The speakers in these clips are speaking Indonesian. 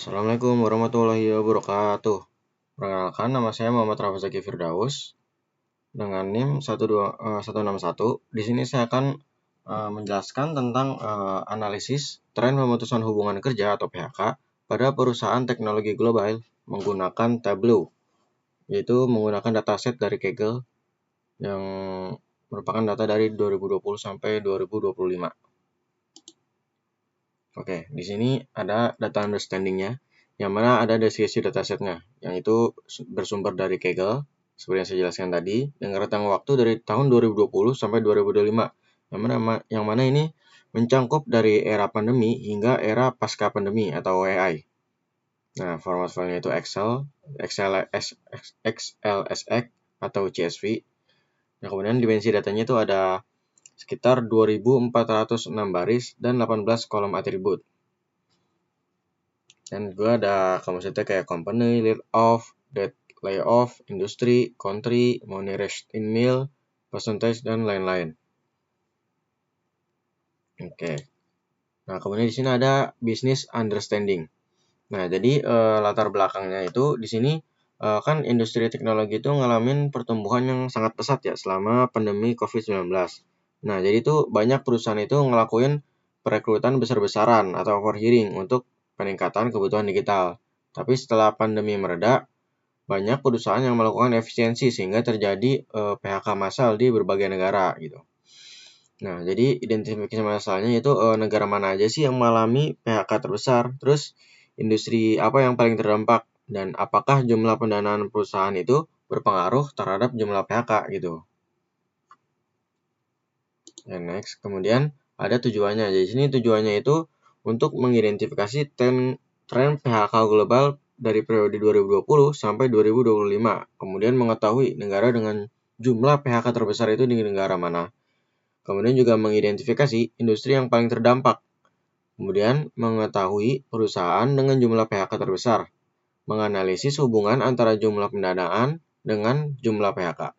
Assalamualaikum warahmatullahi wabarakatuh. Perkenalkan, nama saya Muhammad Rafa Zaki Firdaus dengan NIM 161. Di sini saya akan menjelaskan tentang analisis tren pemutusan hubungan kerja atau PHK pada perusahaan teknologi global menggunakan Tableau, yaitu menggunakan dataset dari Kaggle yang merupakan data dari 2020 sampai 2025. Oke, di sini ada data understanding-nya, yang mana ada deskripsi datasetnya, yang itu bersumber dari Kaggle, seperti yang saya jelaskan tadi, dengan rentang waktu dari tahun 2020 sampai 2025, yang mana ini mencangkup dari era pandemi hingga era pasca pandemi atau AI. Nah, format filenya itu Excel, XLSX atau CSV. Nah, kemudian dimensi datanya itu ada sekitar 2.406 baris dan 18 kolom atribut. Dan juga ada kompositnya kayak company, lead off, dead layoff, industry, country, money rest in meal, percentage, dan lain-lain. Oke. Nah, kemudian di sini ada business understanding. Nah, jadi latar belakangnya itu di sini kan industri teknologi itu ngalamin pertumbuhan yang sangat pesat ya selama pandemi COVID-19. Nah, jadi itu banyak perusahaan itu ngelakuin perekrutan besar-besaran atau overhiring untuk peningkatan kebutuhan digital. Tapi setelah pandemi mereda, banyak perusahaan yang melakukan efisiensi sehingga terjadi PHK massal di berbagai negara gitu. Nah, jadi identifikasi masalahnya itu negara mana aja sih yang mengalami PHK terbesar, terus industri apa yang paling terdampak, dan apakah jumlah pendanaan perusahaan itu berpengaruh terhadap jumlah PHK gitu. Dan next, kemudian ada tujuannya. Jadi sini tujuannya itu untuk mengidentifikasi tren PHK global dari periode 2020 sampai 2025. Kemudian mengetahui negara dengan jumlah PHK terbesar itu di negara mana. Kemudian juga mengidentifikasi industri yang paling terdampak. Kemudian mengetahui perusahaan dengan jumlah PHK terbesar. Menganalisis hubungan antara jumlah pendanaan dengan jumlah PHK.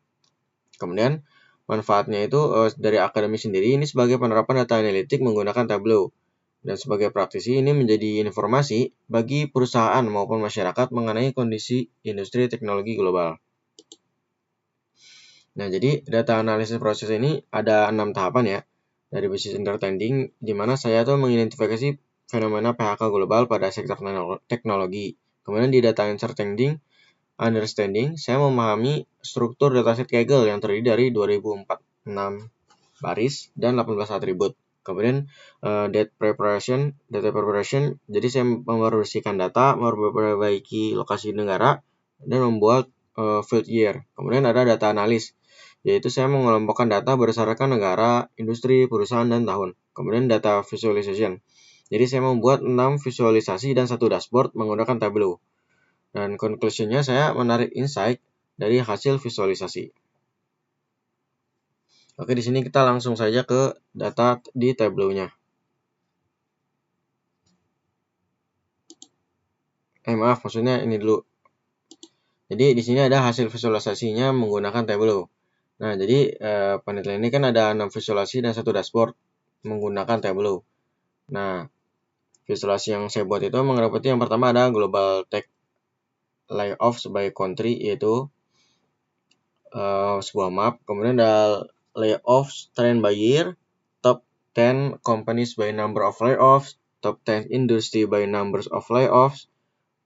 Kemudian manfaatnya itu dari akademi sendiri ini sebagai penerapan data analitik menggunakan Tableau. Dan sebagai praktisi ini menjadi informasi bagi perusahaan maupun masyarakat mengenai kondisi industri teknologi global. Nah, jadi data analisis proses ini ada 6 tahapan ya. Dari business understanding, di mana saya tuh mengidentifikasi fenomena PHK global pada sektor teknologi. Kemudian di data understanding, saya memahami struktur dataset Kaggle yang terdiri dari 2046 baris dan 18 atribut. Kemudian data preparation, jadi saya membersihkan data, memperbaiki lokasi negara, dan membuat field year. Kemudian ada data analis, yaitu saya mengelompokkan data berdasarkan negara, industri, perusahaan, dan tahun. Kemudian data visualization, jadi saya membuat 6 visualisasi dan 1 dashboard menggunakan Tableau. Dan conclusion-nya saya menarik insight dari hasil visualisasi. Oke, di sini kita langsung saja ke data di Tableau-nya. Maaf, maksudnya ini dulu. Jadi di sini ada hasil visualisasinya menggunakan Tableau. Nah, jadi penelitian ini kan ada 6 visualisasi dan 1 dashboard menggunakan Tableau. Nah, visualisasi yang saya buat itu mengeliputi yang pertama ada global tech layoffs by country, yaitu sebuah map. Kemudian ada layoffs trend by year, top 10 companies by number of layoffs, top 10 industry by numbers of layoffs,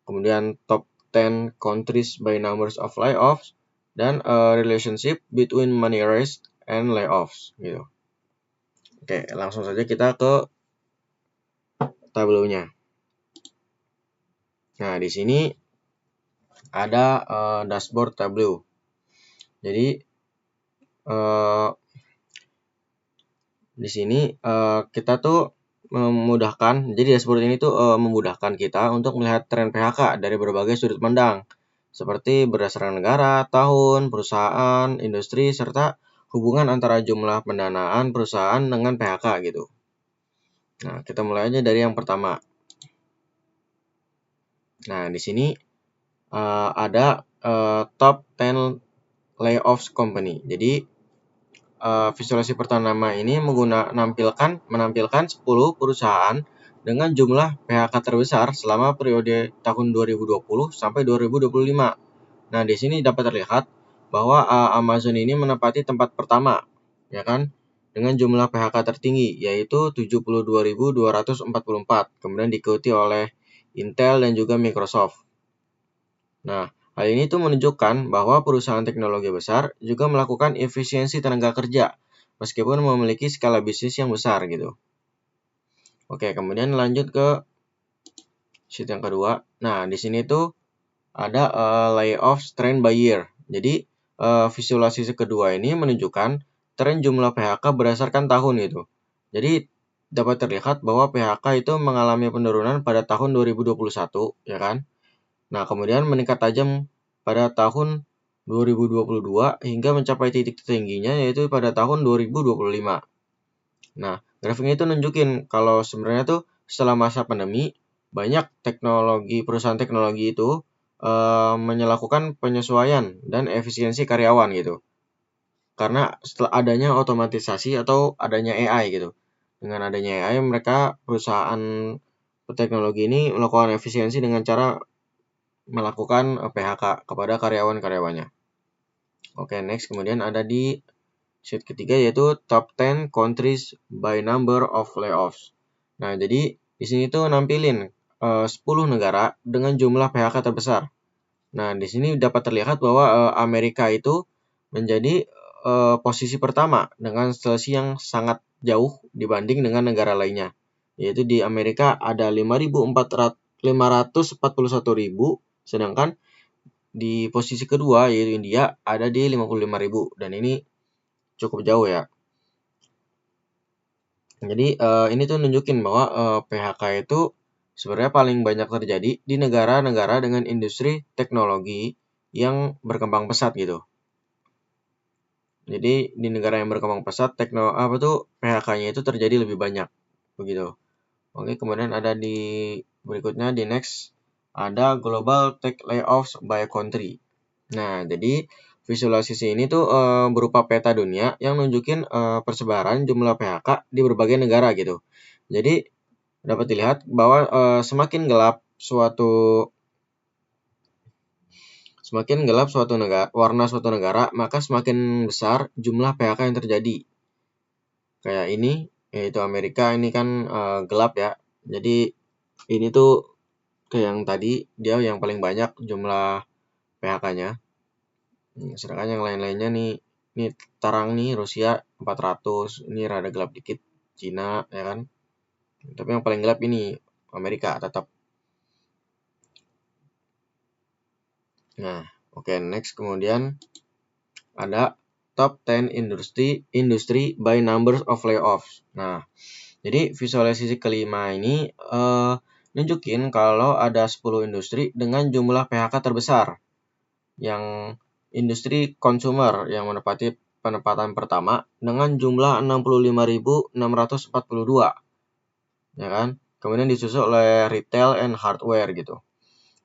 kemudian top 10 countries by numbers of layoffs, dan relationship between money raised and layoffs gitu. Oke, langsung saja kita ke tabelnya. Nah, di sini ada dashboard Tableau. Jadi di sini kita tuh memudahkan, jadi dashboard ini tuh memudahkan kita untuk melihat tren PHK dari berbagai sudut pandang, seperti berdasarkan negara, tahun, perusahaan, industri, serta hubungan antara jumlah pendanaan perusahaan dengan PHK gitu. Nah, kita mulai aja dari yang pertama. Nah, di sini ada top 10 layoffs company. Jadi visualisasi pertama ini menampilkan 10 perusahaan dengan jumlah PHK terbesar selama periode tahun 2020 sampai 2025. Nah, di sini dapat terlihat bahwa Amazon ini menempati tempat pertama, ya kan, dengan jumlah PHK tertinggi yaitu 72.244, kemudian diikuti oleh Intel dan juga Microsoft. Nah, hal ini tuh menunjukkan bahwa perusahaan teknologi besar juga melakukan efisiensi tenaga kerja meskipun memiliki skala bisnis yang besar gitu. Oke, kemudian lanjut ke sheet yang kedua. Nah, di sini tuh ada layoffs trend by year. Jadi visualisasi kedua ini menunjukkan tren jumlah PHK berdasarkan tahun gitu. Jadi dapat terlihat bahwa PHK itu mengalami penurunan pada tahun 2021, ya kan? Nah, kemudian meningkat tajam pada tahun 2022 hingga mencapai titik tertingginya yaitu pada tahun 2025. Nah, grafiknya itu nunjukin kalau sebenarnya tuh setelah masa pandemi banyak perusahaan teknologi itu melakukan penyesuaian dan efisiensi karyawan gitu. Karena setelah adanya otomatisasi atau adanya AI gitu. Dengan adanya AI, perusahaan teknologi ini melakukan efisiensi dengan cara melakukan PHK kepada karyawan-karyawannya. Oke, next kemudian ada di sheet ketiga yaitu top 10 countries by number of layoffs. Nah, jadi di sini tuh nampilin 10 negara dengan jumlah PHK terbesar. Nah, di sini dapat terlihat bahwa Amerika itu menjadi posisi pertama dengan selisih yang sangat jauh dibanding dengan negara lainnya. Yaitu di Amerika ada 541.000, sedangkan di posisi kedua yaitu India ada di 55.000 dan ini cukup jauh ya. Jadi ini tuh nunjukin bahwa PHK itu sebenarnya paling banyak terjadi di negara-negara dengan industri teknologi yang berkembang pesat gitu. Jadi di negara yang berkembang pesat PHK-nya itu terjadi lebih banyak begitu. Oke, kemudian ada di berikutnya di next ada global tech layoffs by country. Nah, jadi visualisasi ini tuh berupa peta dunia yang nunjukin persebaran jumlah PHK di berbagai negara gitu. Jadi dapat dilihat bahwa semakin gelap warna suatu negara, maka semakin besar jumlah PHK yang terjadi. Kayak ini, yaitu Amerika ini kan gelap ya. Jadi ini tuh kayak yang tadi dia yang paling banyak jumlah PHK-nya. Sedangkan yang lain-lainnya nih, ini terang nih Rusia 400, ini rada gelap dikit Cina ya kan. Tapi yang paling gelap ini Amerika tetap. Nah, oke, next kemudian ada top 10 industry by numbers of layoffs. Nah, jadi visualisasi kelima ini nunjukin kalau ada 10 industri dengan jumlah PHK terbesar. Yang industri consumer yang menempati penempatan pertama dengan jumlah 65.642. Ya kan? Kemudian disusul oleh retail and hardware gitu.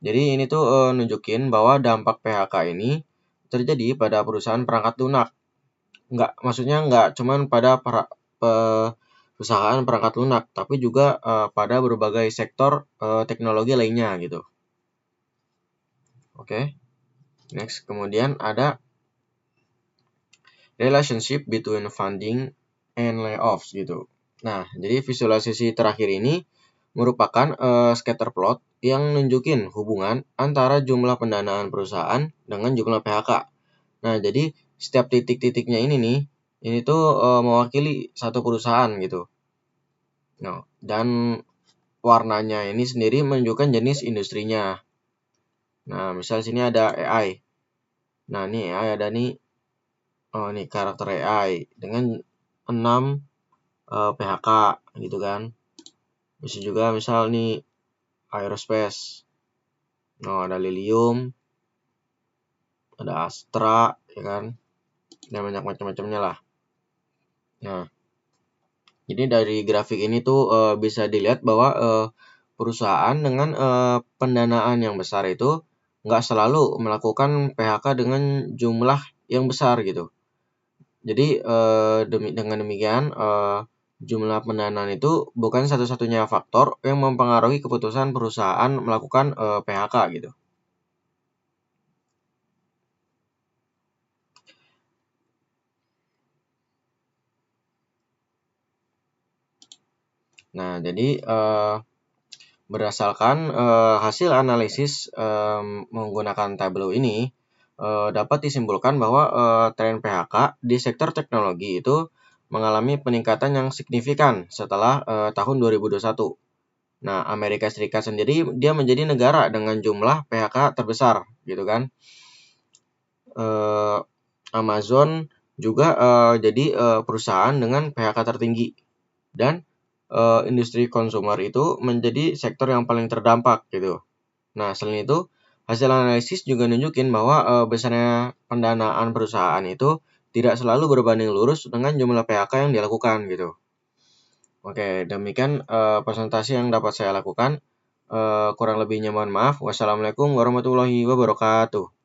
Jadi ini tuh nunjukin bahwa dampak PHK ini terjadi pada perusahaan perangkat lunak. Maksudnya nggak cuman pada perusahaan perangkat lunak, tapi juga pada berbagai sektor teknologi lainnya gitu. Oke. Next, kemudian ada relationship between funding and layoffs gitu. Nah, jadi visualisasi terakhir ini merupakan scatter plot yang nunjukin hubungan antara jumlah pendanaan perusahaan dengan jumlah PHK. Nah, jadi setiap titik-titiknya ini tuh mewakili satu perusahaan gitu. Nah, dan warnanya ini sendiri menunjukkan jenis industrinya. Nah, misal sini ada AI. Nah, ini AI ada nih. Oh, ini karakter AI dengan 6 PHK gitu kan. Bisa juga misal nih aerospace. Nah, ada Lilium, ada Astra, ya kan. Dan banyak macam-macamnya lah. Nah, jadi dari grafik ini tuh bisa dilihat bahwa perusahaan dengan pendanaan yang besar itu nggak selalu melakukan PHK dengan jumlah yang besar gitu. Jadi dengan demikian Jumlah pendanaan itu bukan satu-satunya faktor yang mempengaruhi keputusan perusahaan melakukan PHK gitu. Nah, jadi berdasarkan hasil analisis menggunakan Tableau ini, dapat disimpulkan bahwa tren PHK di sektor teknologi itu mengalami peningkatan yang signifikan setelah tahun 2021. Nah, Amerika Serikat sendiri dia menjadi negara dengan jumlah PHK terbesar, gitu kan. Amazon juga jadi perusahaan dengan PHK tertinggi, dan industri konsumer itu menjadi sektor yang paling terdampak gitu. Nah, selain itu, hasil analisis juga nunjukin bahwa besarnya pendanaan perusahaan itu tidak selalu berbanding lurus dengan jumlah PHK yang dilakukan gitu. Oke, demikian presentasi yang dapat saya lakukan. Kurang lebihnya mohon maaf. Wassalamualaikum warahmatullahi wabarakatuh.